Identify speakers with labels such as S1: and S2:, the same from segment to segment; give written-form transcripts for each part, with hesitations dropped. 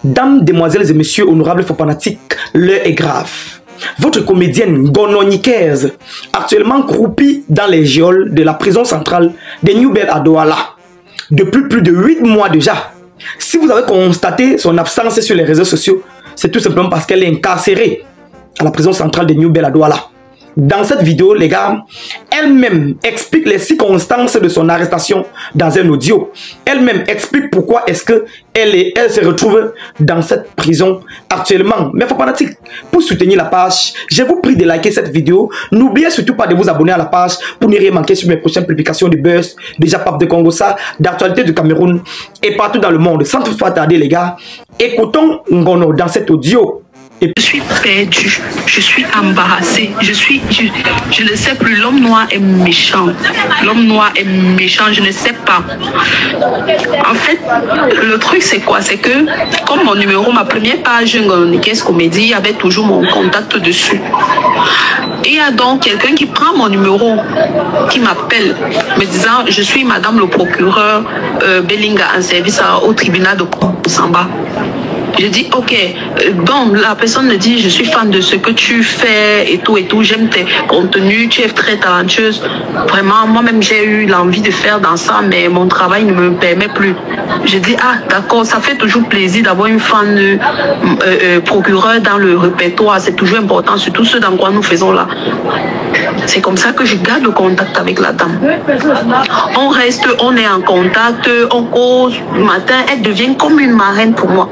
S1: Dames, demoiselles et messieurs, honorables fanatiques, l'heure est grave. Votre comédienne gononicaise, actuellement croupie dans les geôles de la prison centrale de New Bell à Douala, depuis plus de 8 mois déjà. Si vous avez constaté son absence sur les réseaux sociaux, c'est tout simplement parce qu'elle est incarcérée à la prison centrale de New Bell à Douala. Dans cette vidéo, les gars, elle-même explique les circonstances de son arrestation dans un audio. Elle-même explique pourquoi est-ce que elle se retrouve dans cette prison actuellement. Mais faut pas pour soutenir la page, je vous prie de liker cette vidéo. N'oubliez surtout pas de vous abonner à la page pour ne rien manquer sur mes prochaines publications de buzz, déjà Pape de Congo, ça, d'actualité du Cameroun et partout dans le monde. Sans toutefois tarder, les gars, écoutons Ngono dans cet audio.
S2: Je suis perdue, je suis embarrassée, je ne sais plus, l'homme noir est méchant, l'homme noir est méchant, je ne sais pas. En fait, le truc c'est quoi? C'est que, comme mon numéro, ma première page Ngononicaise Comédie, avait toujours mon contact dessus. Et il y a donc quelqu'un qui prend mon numéro, qui m'appelle, me disant, je suis madame le procureur Bellinga en service au tribunal de Samba. Je dis, ok, donc la personne me dit, je suis fan de ce que tu fais et tout, j'aime tes contenus, tu es très talentueuse. Vraiment, moi-même, j'ai eu l'envie de faire dans ça, mais mon travail ne me permet plus. Je dis, ah, d'accord, ça fait toujours plaisir d'avoir une fan procureur dans le répertoire, c'est toujours important, surtout ce dans quoi nous faisons là. C'est comme ça que je garde le contact avec la dame. On reste, on est en contact, on cause, le matin, elle devient comme une marraine pour moi.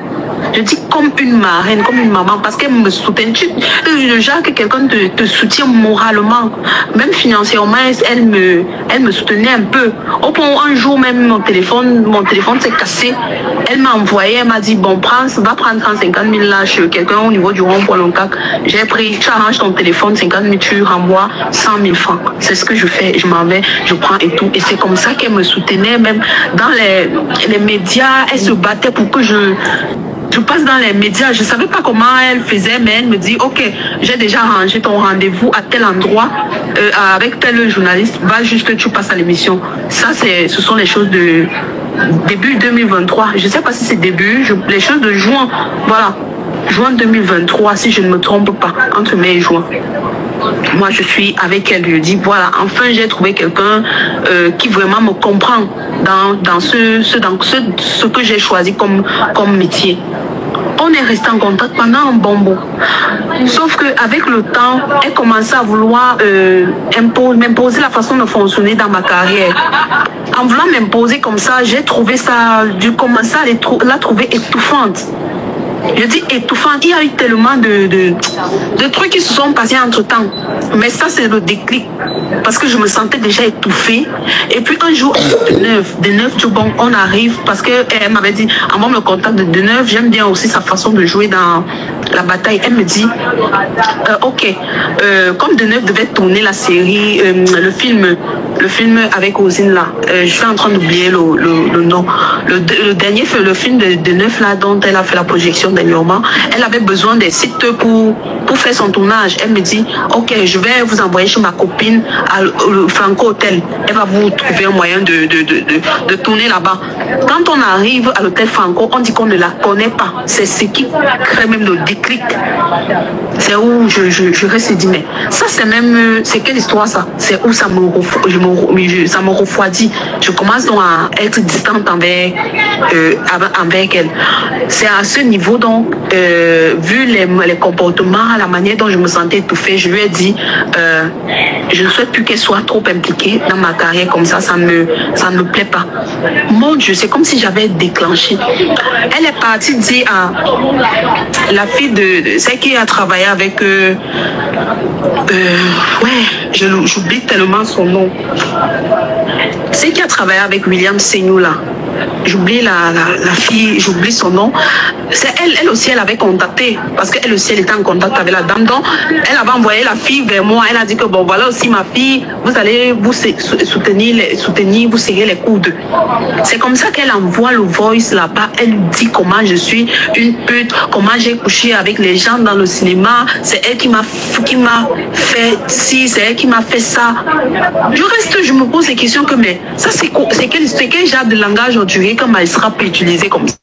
S2: Je dis comme une marraine, comme une maman, parce qu'elle me soutient. Le genre que quelqu'un te soutient moralement, même financièrement, elle me soutenait un peu. Au point où un jour même mon téléphone s'est cassé. Elle m'a envoyé, elle m'a dit, bon, va prendre 150 000 là chez quelqu'un au niveau du rond-point Loncac. J'ai pris, tu arranges ton téléphone, 50 000, tu renvoies 100 000 francs. C'est ce que je fais, je m'en vais, je prends et tout. Et c'est comme ça qu'elle me soutenait, même dans les médias, elle se battait pour que je passe dans les médias. Je ne savais pas comment elle faisait, mais elle me dit, ok, j'ai déjà arrangé ton rendez-vous à tel endroit avec tel journaliste, va juste, tu passes à l'émission. Ça, ce sont les choses de début 2023. Je ne sais pas si c'est début, les choses de juin, voilà, juin 2023, si je ne me trompe pas, entre mai et juin. Moi, je suis avec elle, je dis, voilà, enfin, j'ai trouvé quelqu'un qui vraiment me comprend dans ce que j'ai choisi comme métier. On est resté en contact pendant un bon bout. Sauf qu'avec le temps, elle commençait à vouloir m'imposer la façon de fonctionner dans ma carrière. En voulant m'imposer comme ça, j'ai trouvé ça, j'ai commencé à la trouver étouffante. Je dis étouffant, il y a eu tellement de trucs qui se sont passés entre temps. Mais ça, c'est le déclic. Parce que je me sentais déjà étouffée. Et puis un jour, de neuf, tout bon, on arrive. Parce qu'elle m'avait dit, avant le contact de neuf, j'aime bien aussi sa façon de jouer dans la bataille. Elle me dit, ok, comme de neuf devait tourner la série, le film avec Ozine là, je suis en train d'oublier le nom. Le dernier, le film de neuf là, dont elle a fait la projection dernièrement, elle avait besoin des sites pour faire son tournage. Elle me dit, ok, je vais vous envoyer chez ma copine au Franco Hotel. Elle va vous trouver un moyen de tourner là-bas. Quand on arrive à l'hôtel Franco, on dit qu'on ne la connaît pas. C'est ce qui crée même le déclic. C'est où je reste dit, mais ça c'est même, c'est quelle histoire ça? C'est où ça me refroidit. Je commence donc à être distante avec elle. C'est à ce niveau donc, vu les comportements, la manière dont je me sentais étouffée, je lui ai dit, je ne souhaite plus qu'elle soit trop impliquée dans ma carrière comme ça, ça ne me plaît pas. Mon Dieu, c'est comme si j'avais déclenché. Elle est partie dire à la fille de celle qui a travaillé avec j'oublie tellement son nom. Celle qui a travaillé avec William Seignou là. J'oublie la fille, j'oublie son nom. C'est elle aussi, elle avait contacté, parce qu'elle aussi, elle était en contact avec la dame. Donc, elle avait envoyé la fille vers moi. Elle a dit que, bon, voilà aussi ma fille, vous allez vous soutenir, vous serrer les coudes. C'est comme ça qu'elle envoie le voice là-bas. Elle dit comment je suis une pute, comment j'ai couché avec les gens dans le cinéma. C'est elle qui m'a fait ci, c'est elle qui m'a fait ça. Je me pose des questions que, mais ça, c'est quel genre de langage aujourd'hui que Maïsra peut utiliser comme ça?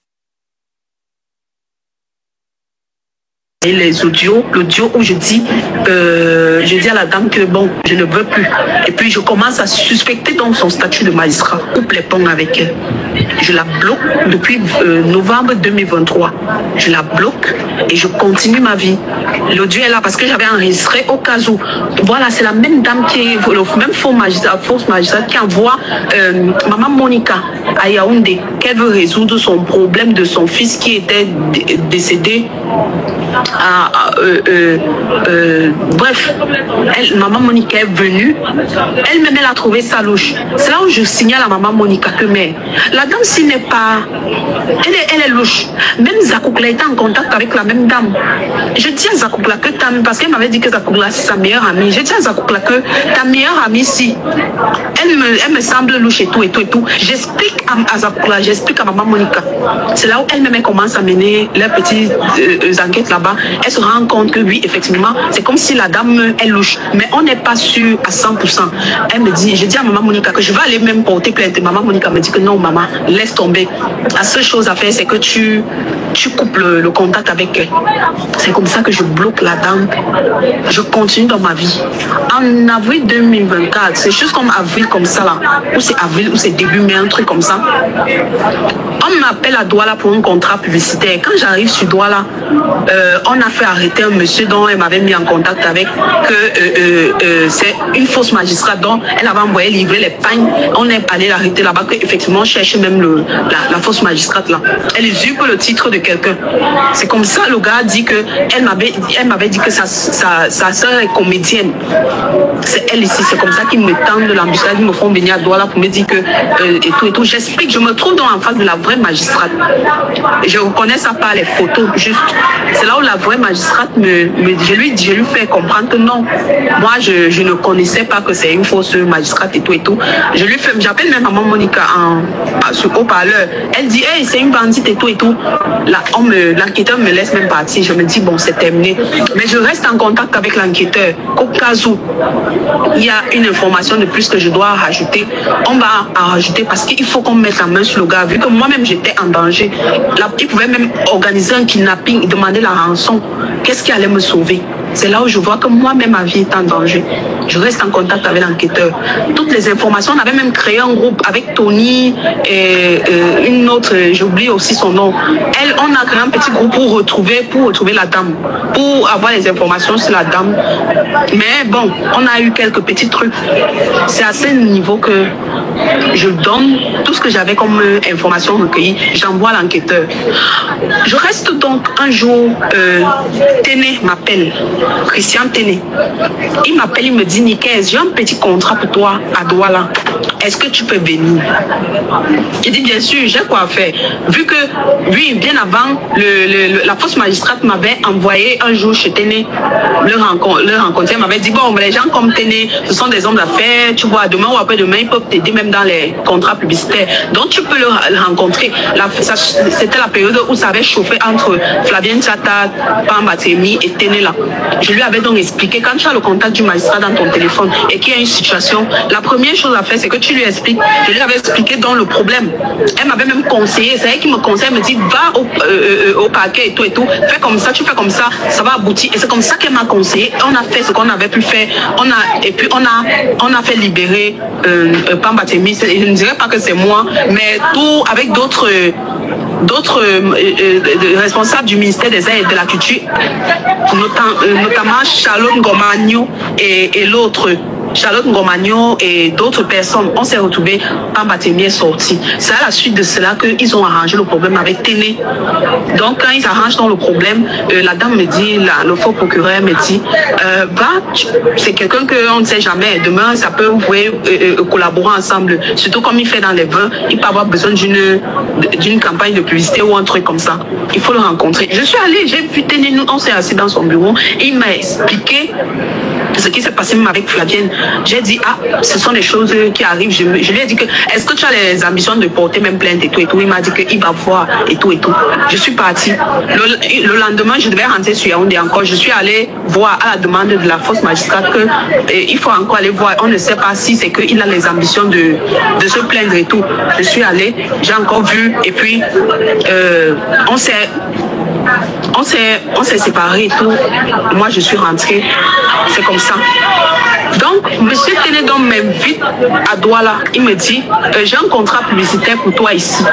S2: Et les audios, l'audio où je dis à la dame que bon, je ne veux plus. Et puis je commence à suspecter dans son statut de magistrat, coupe les ponts avec elle. Je la bloque depuis novembre 2023. Je la bloque et je continue ma vie. L'audio est là parce que j'avais enregistré au cas où. Voilà, c'est la même dame qui est le même fausse magistrat qui envoie Maman Monica à Yaoundé, qu'elle veut résoudre son problème de son fils qui était décédé. Bref, Maman Monica est venue. Elle-même, elle a trouvé ça louche. C'est là où je signale à Maman Monica que mais la dame, s'il n'est pas... Elle est louche. Même Zakoukla était en contact avec la même dame. Je dis à Zakoukla que parce qu'elle m'avait dit que Zakoukla c'est sa meilleure amie. Je dis à Zakoukla que ta meilleure amie, si elle me semble louche et tout. J'explique à Zakoukla, j'explique à Maman Monica. C'est là où elle-même commence à mener leurs petites enquêtes là-bas. Elle se rend compte que oui, effectivement, c'est comme si la dame est louche. Mais on n'est pas sûr à 100%. Elle me dit, je dis à Maman Monica que je vais aller même porter plainte. Maman Monica me dit que non, maman, laisse tomber. La seule chose à faire, c'est que tu coupes le contact avec elle. C'est comme ça que je bloque la dame. Je continue dans ma vie. En avril 2024, c'est juste comme avril comme ça là, ou c'est avril, ou c'est début mai, un truc comme ça. On m'appelle à Douala pour un contrat publicitaire. Quand j'arrive sur Douala, on a fait arrêter un monsieur dont elle m'avait mis en contact avec, que c'est une fausse magistrate dont elle avait envoyé livrer les pagnes. On est allé l'arrêter là-bas, qu'effectivement, on cherchait même la fausse magistrate là. Elle usurpe le titre de quelqu'un. C'est comme ça, le gars dit que elle m'avait dit que sa sœur est comédienne. C'est elle ici, c'est comme ça qu'ils me tendent l'embuscade, ils me font venir à Douala pour me dire que et tout. J'explique, je me trouve donc en face de la vraie magistrate. Je reconnais ça par les photos, juste. C'est là où la vraie magistrate je lui fais comprendre que non, moi je ne connaissais pas que c'est une fausse magistrate et tout. J'appelle même Maman Monica sur haut-parleur. Elle dit hey, c'est une bandite et tout. L'enquêteur me laisse même partir. Je me dis bon, c'est terminé. Mais je reste en contact avec l'enquêteur. Au cas où il y a une information de plus que je dois rajouter, on va en rajouter parce qu'il faut qu'on mette la main sur le gars. Vu que moi-même j'étais en danger, il pouvait même organiser un kidnapping, demander la rançon. Qu'est-ce qui allait me sauver? C'est là où je vois que moi-même ma vie est en danger. Je reste en contact avec l'enquêteur. Toutes les informations, on avait même créé un groupe avec Tony et une autre, j'oublie aussi son nom. On a créé un petit groupe pour retrouver la dame, pour avoir les informations sur la dame. Mais bon, on a eu quelques petits trucs. C'est à ce niveau que je donne tout ce que j'avais comme information recueillie. J'envoie l'enquêteur. Je reste donc un jour, Téné m'appelle. Christian Téné. Il m'appelle, il me dit Nicaise, j'ai un petit contrat pour toi à Douala. Est-ce que tu peux venir? J'ai dit bien sûr, j'ai quoi faire. Vu que lui, bien avant, la fausse magistrate m'avait envoyé un jour chez Téné le rencontrer. Elle m'avait dit bon, les gens comme Téné, ce sont des hommes d'affaires, tu vois, demain ou après-demain, ils peuvent t'aider même dans les contrats publicitaires. Donc tu peux le rencontrer. C'était la période où ça avait chauffé entre Flavien Tchata, Pambatemi et Téné là. Je lui avais donc expliqué, quand tu as le contact du magistrat dans ton téléphone et qu'il y a une situation, la première chose à faire, c'est que tu lui expliques. Je lui avais expliqué dans le problème. Elle m'avait même conseillé, c'est elle qui me conseille, elle me dit, va au parquet et tout. Fais comme ça, tu fais comme ça, ça va aboutir. Et c'est comme ça qu'elle m'a conseillé. On a fait ce qu'on avait pu faire. On a fait libérer Pambatemi. Je ne dirais pas que c'est moi, mais tout avec d'autres responsables du ministère des Arts et de la Culture, notamment Charlotte Ngomagno et l'autre. Charlotte Ngomagno et d'autres personnes, on s'est retrouvés, Pambatemi est sorti. C'est à la suite de cela qu'ils ont arrangé le problème avec Téné. Donc quand ils arrangent dans le problème, la dame me dit, le faux procureur me dit, c'est quelqu'un qu'on ne sait jamais, demain ça peut vous collaborer ensemble, surtout comme il fait dans les vins, il peut avoir besoin d'une campagne de publicité ou un truc comme ça. Il faut le rencontrer. Je suis allée, j'ai vu Téné, on s'est assis dans son bureau, et il m'a expliqué ce qui s'est passé même avec Flavienne. J'ai dit, ce sont des choses qui arrivent. Je lui ai dit que, est-ce que tu as les ambitions de porter même plainte et tout. Il m'a dit qu'il va voir et tout. Je suis partie. Le lendemain, je devais rentrer sur Yaoundé encore. Je suis allée voir à la demande de la fausse magistrate qu'il faut encore aller voir. On ne sait pas si c'est qu'il a les ambitions de se plaindre et tout. Je suis allée, j'ai encore vu et puis on on s'est séparés et tout. Moi, je suis rentrée. C'est comme ça. Donc, monsieur Ténédon m'invite à Douala. Il me dit, j'ai un contrat publicitaire pour toi ici.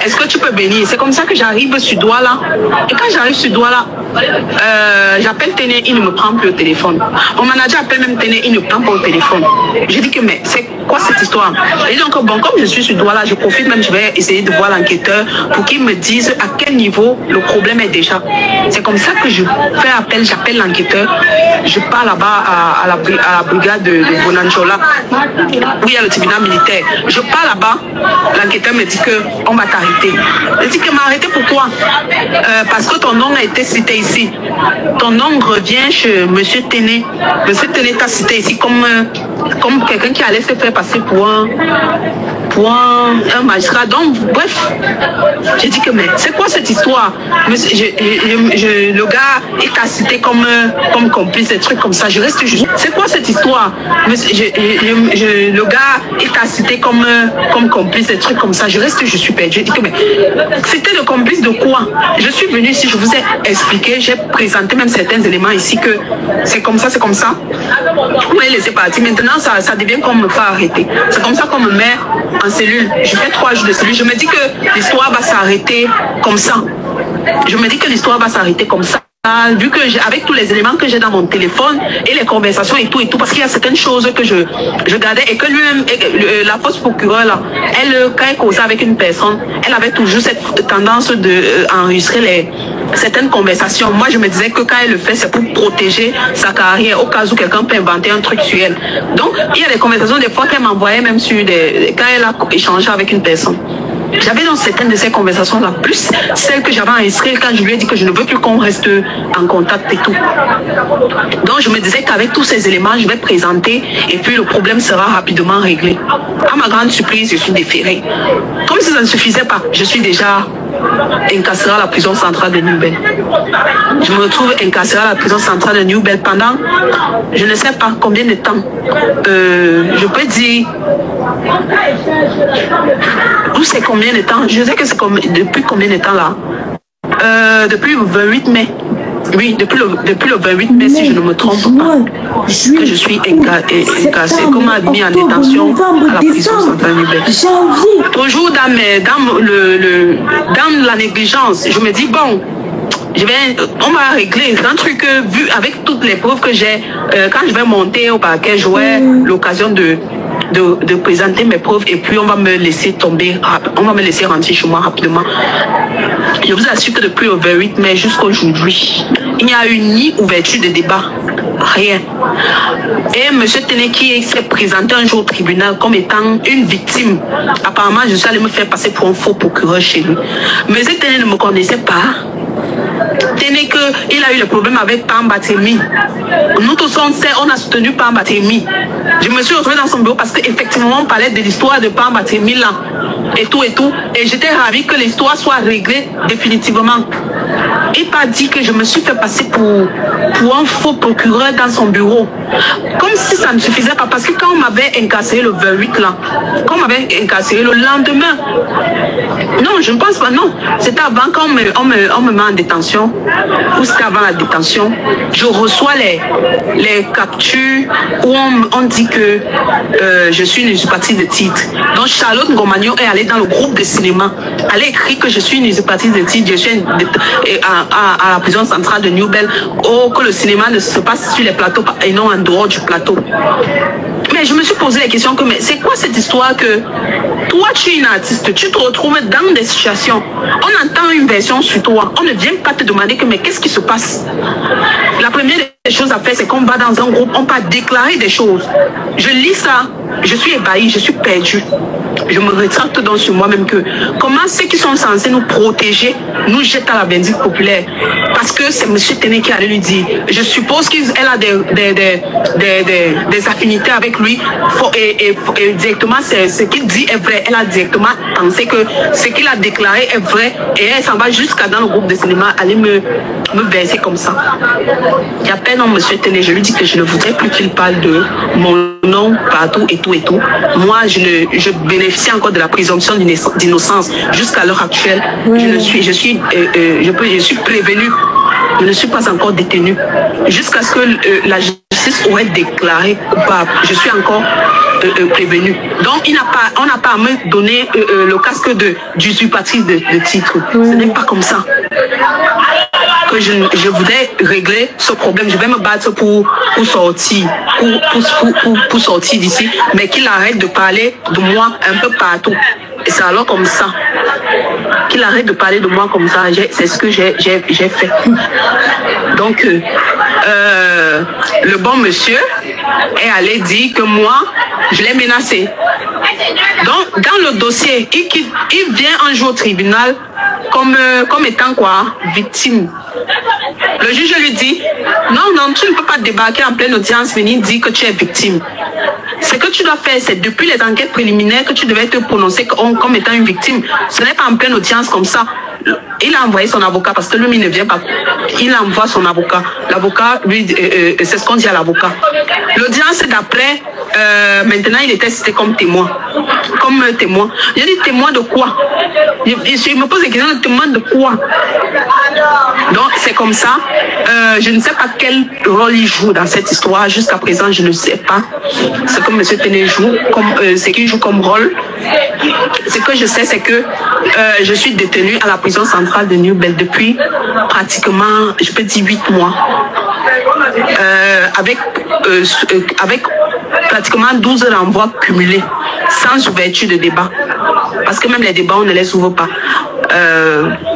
S2: Est-ce que tu peux venir? C'est comme ça que j'arrive sur Douala. Et quand j'arrive sur Douala, j'appelle Téné, il ne me prend plus au téléphone. Mon manager appelle même Téné, il ne prend pas au téléphone. Je dis que, mais c'est quoi cette histoire? Et donc, bon, comme je suis sur Douala, je profite même, je vais essayer de voir l'enquêteur pour qu'il me dise à quel niveau le problème est déjà. C'est comme ça que je fais appel, j'appelle l'enquêteur. Je pars là-bas à la brigade de Bonanjola, où il y a le tribunal militaire. Je pars là-bas, l'enquêteur me dit qu'on va t'arrêter. Je dis que m'arrêter pourquoi? Parce que ton nom a été cité ici. Ton nom revient chez monsieur Téné. Monsieur Téné t'a cité ici comme quelqu'un qui allait se faire passer pour un magistrat. Donc, bref, j'ai dit que, mais c'est quoi cette histoire? Le gars, il t'a cité comme complice, des trucs comme ça. Je reste juste. C'est quoi cette histoire? Le gars, il t'a cité comme complice, des trucs comme ça. Je reste, je suis perdu. J'ai dit que, mais c'était le complice de quoi? Je suis venu ici, je vous ai expliqué, j'ai présenté même certains éléments ici que c'est comme ça, c'est comme ça. Vous m'avez laissé partir. Maintenant, ça devient qu'on me fait arrêter. C'est comme ça qu'on me met en cellule. Je fais 3 jours de cellule. Je me dis que l'histoire va s'arrêter comme ça. Je me dis que l'histoire va s'arrêter comme ça. Vu que avec tous les éléments que j'ai dans mon téléphone et les conversations et tout, parce qu'il y a certaines choses que je gardais et que lui-même, la fausse procureure là, elle, quand elle causait avec une personne, elle avait toujours cette tendance d'enregistrer certaines conversations. Moi, je me disais que quand elle le fait, c'est pour protéger sa carrière au cas où quelqu'un peut inventer un truc sur elle. Donc, il y a des conversations des fois qu'elle m'envoyait même sur quand elle a échangé avec une personne. J'avais dans certaines de ces conversations-là, plus celles que j'avais enregistrées quand je lui ai dit que je ne veux plus qu'on reste en contact et tout. Donc je me disais qu'avec tous ces éléments, je vais présenter et puis le problème sera rapidement réglé. À ma grande surprise, je suis déférée. Comme si ça ne suffisait pas, je suis déjà incarcérée à la prison centrale de Newbel. Je me retrouve incarcérée à la prison centrale de Newbel pendant, je ne sais pas combien de temps. Je peux dire... Où c'est combien de temps? Je sais que c'est depuis combien de temps là? Depuis le 28 mai. Oui, depuis le 28 mai, si je ne me trompe pas, que je suis incarcérée, qu'on m'a mis en détention à la prison centrale Newbel. Toujours dans la négligence, je me dis, bon, on va régler. C'est un truc vu avec toutes les preuves que j'ai, quand je vais monter au parquet, j'aurai l'occasion de présenter mes preuves et puis on va me laisser tomber, on va me laisser rentrer chez moi rapidement. Je vous assure que depuis le 28 mai jusqu'à aujourd'hui, il n'y a eu ni ouverture de débat, rien. Et M. Téné qui s'est présenté un jour au tribunal comme étant une victime, apparemment je suis allée me faire passer pour un faux procureur chez lui. M. Téné ne me connaissait pas. Téné qu'il a eu le problème avec Pamba Témi. Nous tous on a soutenu Pamba Témi. Je me suis retrouvée dans son bureau parce qu'effectivement on parlait de l'histoire de Pamba Témi là. Et tout. Et j'étais ravie que l'histoire soit réglée définitivement. Il m'a dit que je me suis fait passer pour un faux procureur dans son bureau. Comme si ça ne suffisait pas. Parce que quand on m'avait incarcéré le 28 là, quand on m'avait incarcéré le lendemain, non, je ne pense pas, non. C'était avant qu'on on me met en détention, ou c'était avant la détention. Je reçois les captures où on dit que je suis une usurpatrice de titre. Donc Charlotte Ngomagnon est allée dans le groupe de cinéma. Elle a écrit que je suis une usurpatrice de titre, je suis à la prison centrale de Newbel, que le cinéma ne se passe sur les plateaux et non en dehors du plateau. Mais je me suis posé la question que, mais c'est quoi cette histoire que toi tu es une artiste, tu te retrouves dans des situations, on entend une version sur toi, on ne vient pas te demander que mais qu'est-ce qui se passe? La première des choses à faire, c'est qu'on va dans un groupe, on va déclarer des choses. Je lis ça, je suis ébahie, je suis perdue. Je me rétracte donc sur moi-même que comment ceux qui sont censés nous protéger nous jettent à la bendite populaire. parce que c'est M. Téné qui allait lui dire. Je suppose qu'elle a des affinités avec lui et directement ce qu'il dit est vrai. Elle a directement pensé que ce qu'il a déclaré est vrai et elle s'en va jusqu'à dans le groupe de cinéma aller me verser comme ça. Il y a peine M. Téné, je lui dis que je ne voudrais plus qu'il parle de mon nom partout et tout et tout. Moi, je bénéficie encore de la présomption d'innocence jusqu'à l'heure actuelle. Je suis prévenue. Je ne suis pas encore détenue. Jusqu'à ce que la justice aurait déclaré coupable. Je suis encore prévenue. Donc, on n'a pas à me donner le casque d'usurpatrice de titre. Ce n'est pas comme ça que je voudrais régler ce problème. Je vais me battre pour sortir, pour sortir d'ici, mais qu'il arrête de parler de moi un peu partout. Et c'est alors comme ça. Qu'il arrête de parler de moi comme ça. C'est ce que j'ai fait. Donc, le bon monsieur est allé dire que moi, je l'ai menacé. Donc, dans le dossier, il vient un jour au tribunal comme étant quoi? Victime. Le juge lui dit, non, tu ne peux pas débarquer en pleine audience, venir dire que tu es victime. Ce que tu dois faire, c'est depuis les enquêtes préliminaires que tu devais te prononcer comme étant une victime. Ce n'est pas en pleine audience comme ça. Il a envoyé son avocat parce que lui, il ne vient pas. Il envoie son avocat. L'avocat, lui, c'est ce qu'on dit à l'avocat. L'audience d'après, maintenant, il était cité comme témoin. Comme témoin. J'ai dit témoin de quoi? Je me pose la question, témoin de quoi? Donc, c'est comme ça. Je ne sais pas quel rôle il joue dans cette histoire. Jusqu'à présent, je ne sais pas ce que M. Téné joue, ce qu'il joue comme rôle. Ce que je sais, c'est que je suis détenue à la prison centrale de New Bell depuis pratiquement, je peux dire 8 mois. Avec pratiquement 12 renvois cumulés, sans ouverture de débat. Parce que même les débats, on ne les ouvre pas.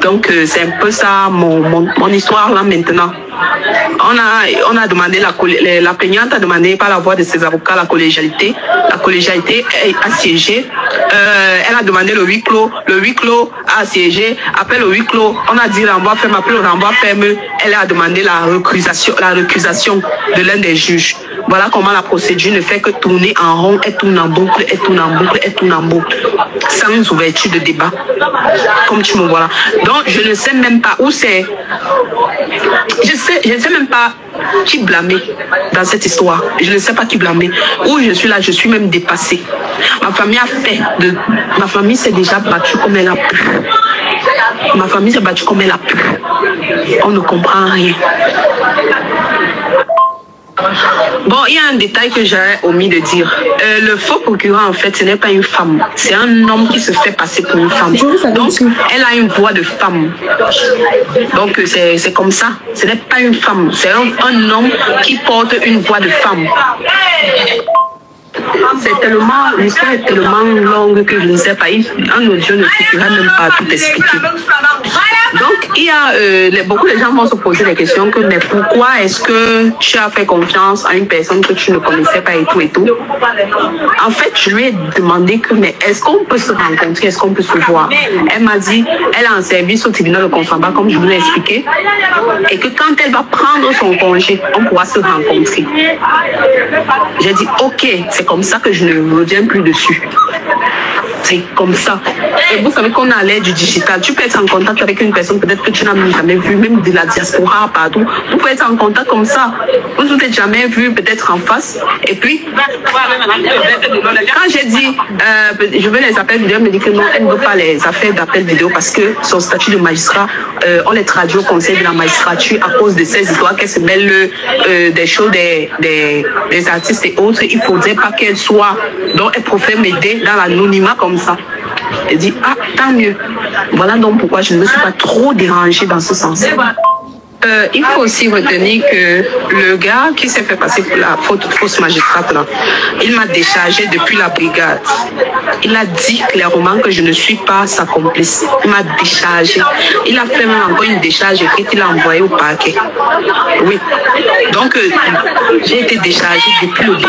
S2: Donc, c'est un peu ça mon histoire là maintenant. On a demandé, la plaignante a demandé par la voix de ses avocats la collégialité. La collégialité a siégé. Elle a demandé le huis clos. Le huis clos a siégé. Après le huis clos, on a dit renvoi ferme. Après le renvoi ferme, elle a demandé la récusation de l'un des juges. Voilà comment la procédure ne fait que tourner en rond, elle tourne en boucle, elle tourne en boucle, elle tourne en boucle, sans ouverture de débat. Comme tu me vois là. Donc, je ne sais même pas où c'est. Je ne sais même pas qui blâmer dans cette histoire. Je ne sais pas qui blâmer. Où je suis là, je suis même dépassée. Ma famille s'est déjà battue comme elle a pu. Ma famille s'est battue comme elle a pu. On ne comprend rien. Bon, il y a un détail que j'aurais omis de dire. Le faux procureur, en fait, ce n'est pas une femme. C'est un homme qui se fait passer pour une femme. Donc, elle a une voix de femme. Donc, c'est comme ça. Ce n'est pas une femme. C'est un homme qui porte une voix de femme. L'histoire est tellement longue que je ne sais pas. Un audio ne suffira même pas à tout expliquer. Donc, il y a beaucoup de gens vont se poser des questions que, mais pourquoi est-ce que tu as fait confiance à une personne que tu ne connaissais pas et tout et tout? En fait, je lui ai demandé que, mais est-ce qu'on peut se rencontrer, est-ce qu'on peut se voir? Elle m'a dit, elle est en service au tribunal de Consamba, comme je vous l'ai expliqué, et que quand elle va prendre son congé, on pourra se rencontrer. J'ai dit, ok, c'est comme ça que je ne reviens plus dessus. C'est comme ça. Et vous savez qu'on a à l'ère du digital. Tu peux être en contact avec une personne peut-être que tu n'as jamais vue, même de la diaspora, partout. Vous pouvez être en contact comme ça. Vous ne vous êtes jamais vu, peut-être en face. Et puis, quand j'ai dit, je veux les appels vidéo, elle me dit que non, elle ne veut pas les affaires d'appels vidéo parce que son statut de magistrat, on les traduit au conseil de la magistrature à cause de ces histoires qu'elle se mêle des choses des artistes et autres. Il ne faudrait pas qu'elle soit, donc elle préfère m'aider dans l'anonymat comme ça. Elle dit, ah, tant mieux. Voilà donc pourquoi je ne me suis pas trop dérangée dans ce sens. Il faut aussi retenir que le gars qui s'est fait passer pour la fausse magistrate, là, il m'a déchargé depuis la brigade. Il a dit clairement que je ne suis pas sa complice. Il m'a déchargé. Il a fait même encore une décharge écrite, il a envoyé au parquet. Oui. Donc, j'ai été déchargée depuis le début.